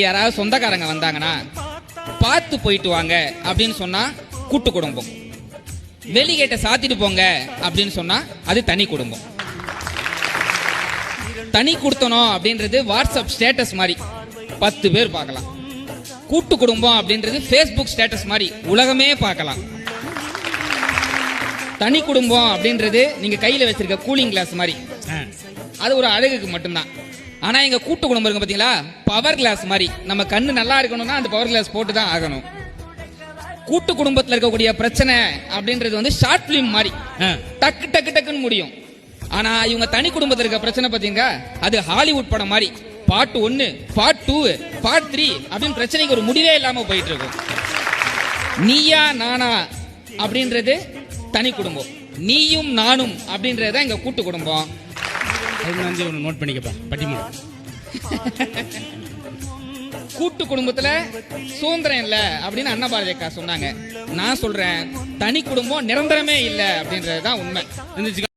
யாராவது சொந்தக்காரங்க வந்தாங்கன்னா பார்த்து போயிட்டு வாங்க அப்படின்னு சொன்னா கூட்டு குடும்பம். வெளிகேட்ட சாத்திட்டு போங்க அப்படின்னு சொன்னா அது தனி குடும்பம். தனி கொடுத்தனும் அப்படின்றது வாட்ஸ்அப் ஸ்டேட்டஸ் மாதிரி 10 பேர் பார்க்கலாம். கூட்டு குடும்பம் அப்படின்றது ஃபேஸ்புக் ஸ்டேட்டஸ் மாதிரி உலகமே பார்க்கலாம். தனி குடும்பம் அப்படின்றது நீங்க கையில வச்சிருக்க கூலிங் கிளாஸ் மாதிரி, அது ஒரு அழகுக்கு மட்டும்தான். ஆனா எங்க கூட்டு குடும்பம் இருக்கு பாத்தீங்களா, பவர் கிளாஸ் மாதிரி. நம்ம கண்ணு நல்லா இருக்கணும்னா அந்த பவர் கிளாஸ் போட்டு தான் ஆகணும். கூட்டு குடும்பத்தில் இருக்கக்கூடிய பிரச்சனை அப்படின்றது வந்து ஷார்ட் பிலிம் மாதிரி டக்கு டக்கு டக்குன்னு முடியும். ஆனா இவங்க தனி குடும்பத்தில் இருக்க பிரச்சனை பாத்தீங்கன்னா அது ஹாலிவுட் படம் மாதிரி. பார்ட் 1, பார்ட் 2, பார்ட் 3 அப்படின்னு பிரச்சனைக்கு ஒரு முடிவே இல்லாம போயிட்டு இருக்கும். நீயா நானா அப்படின்றது தனி குடும்பம், நீயும் நானும் அப்படின்றது எங்க கூட்டு குடும்பம். நோட் பண்ணிக்கப்பா பட்டிமன்றம். கூட்டு குடும்பத்துல சுதந்திரம் இல்ல அப்படின்னு அண்ணா பாரதி அக்கா சொன்னாங்க. நான் சொல்றேன் தனி குடும்பம் நிரந்தரமே இல்ல அப்படின்றதுதான் உண்மை.